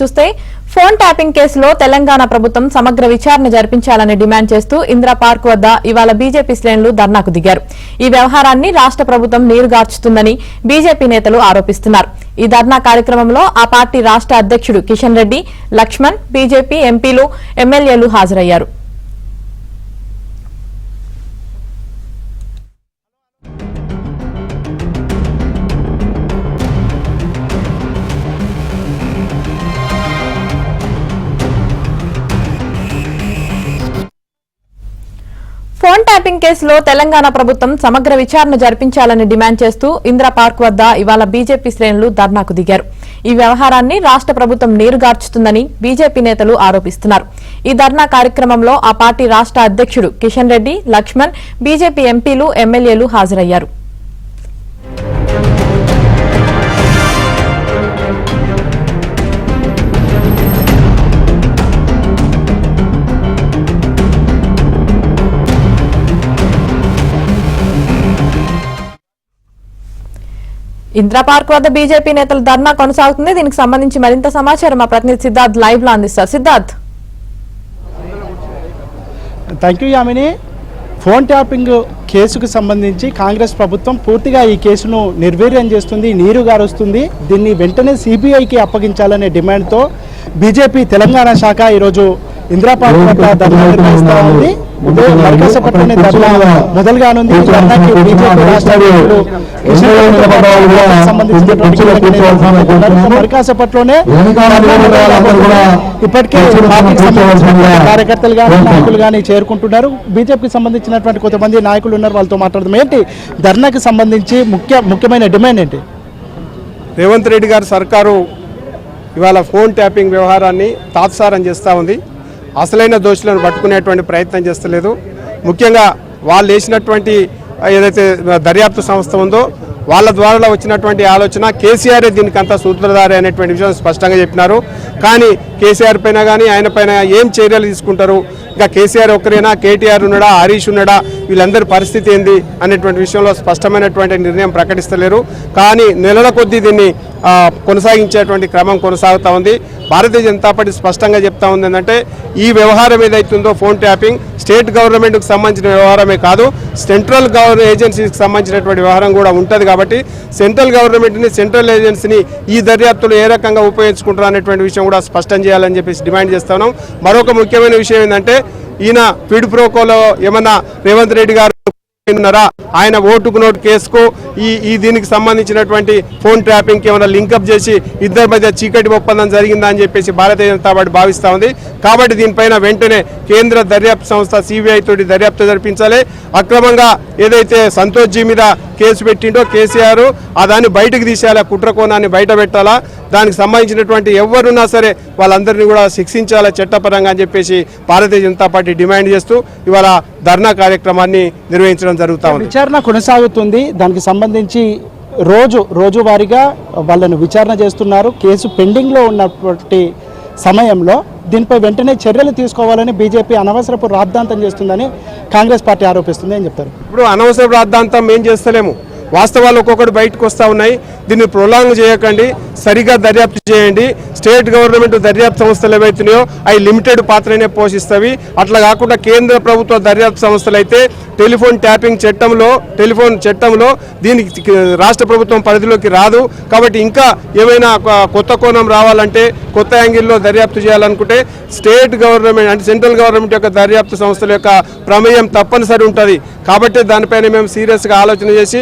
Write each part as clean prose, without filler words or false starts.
చూస్తే phone tapping కేసులో తెలంగాణ ప్రభుత్వం సమగ్ర విచారణ జరిపించాలని డిమాండ్ చేస్తూ ఇందిరా పార్క్ వద్ద ఇవాళ బీజేపీ శ్రేణులు ధర్నాకు దిగారు. ఈ వ్యవహారాన్ని రాష్ట్ర ప్రభుత్వం నీరుగార్చుతుందని బీజేపీ నేతలు ఆరోపిస్తున్నారు. ఈ ధర్నా కార్యక్రమంలో ఆ పార్టీ రాష్ట్ర అధ్యక్షుడు కిషన్ రెడ్డి, లక్ష్మణ్, బీజేపీ ఎంపీలు, ఎమ్మెల్యేలు హాజరయ్యారు. ఫోన్ ట్యాపింగ్ కేసులో తెలంగాణ ప్రభుత్వం సమగ్ర విచారణ జరిపించాలని డిమాండ్ చేస్తూ ఇందిరా పార్క్ వద్ద ఇవాళ బీజేపీ శ్రేణులు ధర్నాకు దిగారు. ఈ వ్యవహారాన్ని రాష్ట్ర ప్రభుత్వం నీరుగార్చుతుందని బీజేపీ నేతలు ఆరోపిస్తున్నారు. ఈ ధర్నా కార్యక్రమంలో ఆ పార్టీ రాష్ట్ర అధ్యక్షుడు కిషన్ రెడ్డి, లక్ష్మణ్, బీజేపీ ఎంపీలు, ఎమ్మెల్యేలు హాజరయ్యారు. ఇందిరా పార్క్ వద్ద బీజేపీ నేతల ధర్నా కొనసాగుతుంది. దీనికి సంబంధించి మరింత సమాచారం మా ప్రతినిధి సిద్ధార్థ్ లైవ్ లో అందిస్తారు. Siddharth. Thank you Yamini. Phone tapping కేసుకు సంబంధించి కాంగ్రెస్ ప్రభుత్వం పూర్తిగా ఈ కేసును నిర్వీర్యం చేస్తుంది, నీరుగారుస్తుంది. దీన్ని వెంటనే సిబిఐకి అప్పగించాలనే డిమాండ్తో బీజేపీ తెలంగాణ శాఖ ఈరోజు ఇందిరా పార్క్ వద్ద ధర్నా నిర్వహిస్తూ ఉంది. మరికాసేపట్లోనే ధర్నా మొదలుగానుంది. ధర్నాకి బీజేపీ రాష్ట్ర మరికాసేపట్లోనే ఇప్పటికే పార్టీకి సంబంధించిన కార్యకర్తలు కానీ నాయకులు కానీ చేరుకుంటున్నారు. బీజేపీకి సంబంధించినటువంటి కొంతమంది నాయకులు ఉన్నారు, వాళ్ళతో మాట్లాడదాం. ఏంటి ధర్నాకి సంబంధించి ముఖ్యమైన డిమాండ్ ఏంటి? రేవంత్ రెడ్డి గారి సర్కారు ఇవాళ ఫోన్ ట్యాపింగ్ వ్యవహారాన్ని తాత్సారం చేస్తూ ఉంది. అసలైన దోషులను పట్టుకునేటువంటి ప్రయత్నం చేస్తలేదు. ముఖ్యంగా వాళ్ళు వేసినటువంటి ఏదైతే దర్యాప్తు సంస్థ ఉందో వాళ్ళ ద్వారా వచ్చినటువంటి ఆలోచన కేసీఆరే దీనికంతా సూత్రధారి అనేటువంటి విషయం స్పష్టంగా చెప్పినారు. కానీ కేసీఆర్ పైన కానీ ఆయన పైన ఏం చర్యలు తీసుకుంటారు? ఇంకా కేసీఆర్ ఒక్కరైనా, కేటీఆర్ ఉన్నాడా, హరీష్ ఉన్నాడా, వీళ్ళందరి పరిస్థితి ఏంది అనేటువంటి విషయంలో స్పష్టమైనటువంటి నిర్ణయం ప్రకటిస్తలేరు. కానీ నెలల కొద్దీ దీన్ని కొనసాగించేటువంటి క్రమం కొనసాగుతూ ఉంది. భారతీయ జనతా పార్టీ స్పష్టంగా చెప్తా ఉంది ఏంటంటే ఈ వ్యవహారం ఏదైతుందో ఫోన్ ట్యాపింగ్ స్టేట్ గవర్నమెంట్కి సంబంధించిన వ్యవహారమే కాదు, సెంట్రల్ ఏజెన్సీకి సంబంధించినటువంటి వ్యవహారం కూడా ఉంటుంది. కాబట్టి సెంట్రల్ గవర్నమెంట్ని, సెంట్రల్ ఏజెన్సీని ఈ దర్యాప్తులు ఏ రకంగా ఉపయోగించుకుంటారు అనేటువంటి విషయం కూడా స్పష్టం చేయాలని చెప్పేసి డిమాండ్ చేస్తున్నాం. మరొక ముఖ్యమైన విషయం ఏంటంటే ఈయన ఫిడ్ ప్రోకోలో ఏమన్నా రేవంత్ రెడ్డి గారు ఉన్నారా, ఆయన ఓటుకు నోటు కేసుకు ఈ దీనికి సంబంధించినటువంటి ఫోన్ ట్రాపింగ్కి ఏమైనా లింకప్ చేసి ఇద్దరి మధ్య చీకటి ఒప్పందం జరిగిందా అని చెప్పేసి భారతీయ జనతా పార్టీ భావిస్తూ ఉంది. కాబట్టి దీనిపైన వెంటనే కేంద్ర దర్యాప్తు సంస్థ సిబిఐ తోటి దర్యాప్తు జరిపించాలి. అక్రమంగా ఏదైతే సంతోష్ జీ మీద కేసు పెట్టిండో కేసీఆర్ దాన్ని బయటకు తీసేయాలా, కుట్ర కోణాన్ని బయట పెట్టాలా, దానికి సంబంధించినటువంటి ఎవరున్నా సరే వాళ్ళందరినీ కూడా శిక్షించాలా చట్టపరంగా అని చెప్పేసి భారతీయ జనతా పార్టీ డిమాండ్ చేస్తూ ఇవాళ ధర్నా కార్యక్రమాన్ని నిర్వహించడం జరుగుతూ ఉంది. విచారణ కొనసాగుతుంది. దానికి సంబంధించి రోజువారీగా వాళ్ళను విచారణ చేస్తున్నారు. కేసు పెండింగ్లో ఉన్నటువంటి సమయంలో దీనిపై వెంటనే చర్యలు తీసుకోవాలని బీజేపీ అనవసరపు రాద్ధాంతం చేస్తుందని కాంగ్రెస్ పార్టీ ఆరోపిస్తుంది అని చెప్తారు. ఇప్పుడు అనవసరపు రాద్ధాంతం ఏం చేస్తలేము, వాస్తవాలు ఒక్కొక్కటి బయటకు వస్తూ ఉన్నాయి. దీన్ని ప్రొలాంగ్ చేయకండి, సరిగా దర్యాప్తు చేయండి. స్టేట్ గవర్నమెంట్ దర్యాప్తు సంస్థలు ఏవైతున్నాయో అవి లిమిటెడ్ పాత్రనే పోషిస్తవి. అట్లా కాకుండా కేంద్ర ప్రభుత్వ దర్యాప్తు సంస్థలు అయితే టెలిఫోన్ ట్యాపింగ్ చట్టంలో దీనికి రాష్ట్ర ప్రభుత్వం పరిధిలోకి రాదు. కాబట్టి ఇంకా ఏమైనా కొత్త కోణం రావాలంటే, కొత్త యాంగిల్లో దర్యాప్తు చేయాలనుకుంటే స్టేట్ గవర్నమెంట్ అంటే సెంట్రల్ గవర్నమెంట్ యొక్క దర్యాప్తు సంస్థల యొక్క ప్రమేయం తప్పనిసరి ఉంటుంది. కాబట్టి దానిపైన మేము సీరియస్గా ఆలోచన చేసి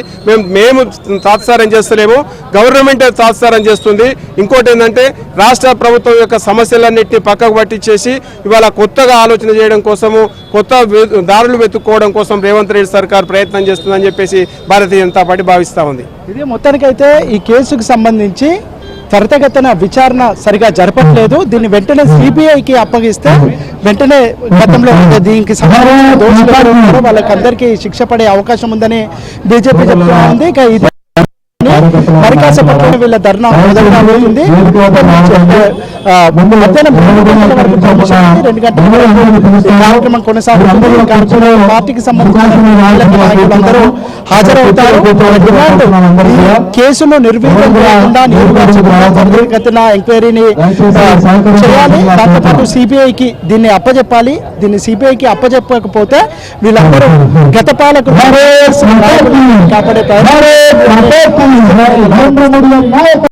మేము తాత్సారం చేస్తలేము, గవర్నమెంటే తాత్సారం చేస్తుంది. ఇంకోటి ఏంటంటే రాష్ట్ర ప్రభుత్వం యొక్క సమస్యలన్నింటినీ పక్కకు పట్టించేసి ఇవాళ కొత్తగా ఆలోచన చేయడం కోసము, కొత్త దారులు వెతుక్కోవడం కోసం రేవంత్ రెడ్డి సర్కార్ ప్రయత్నం చేస్తుందని చెప్పేసి భారతీయ జనతా పార్టీ భావిస్తూ ఉంది. ఇది మొత్తానికైతే ఈ కేసుకు సంబంధించి త్వరితగతిన విచారణ సరిగా జరపట్లేదు. దీన్ని వెంటనే సిబిఐకి అప్పగిస్తే వెంటనే గతంలో దీనికి సంబంధించిన దోషులు వాళ్ళకందరికీ శిక్ష పడే అవకాశం ఉందని బీజేపీ చెప్తా ఉంది. కానీ మరి కాసేపట్లోనే వీళ్ళ ధర్నా మొదలవుతుంది. మధ్యాహ్నం 2 గంటల వరకు పర్మిషన్ ఉంది. 2 గంటల వరకు ఈ కార్యక్రమం కొనసాగుతుంది. ఈ కార్యక్రమం పార్టీకి సంబంధించిన నాయకులందరూ హాజరవుతారు. డిమాండ్ ఈ కేసును నిర్వీర్యం చేయకుండా త్వరితగతిన ఎంక్వైరీని చేయాలి. దాంతోపాటు సిబిఐకి దీన్ని అప్పచెప్పాలి. దీన్ని సిబిఐకి అప్పచెప్పకపోతే వీళ్ళందరూ గత పాలకులు కాపాడే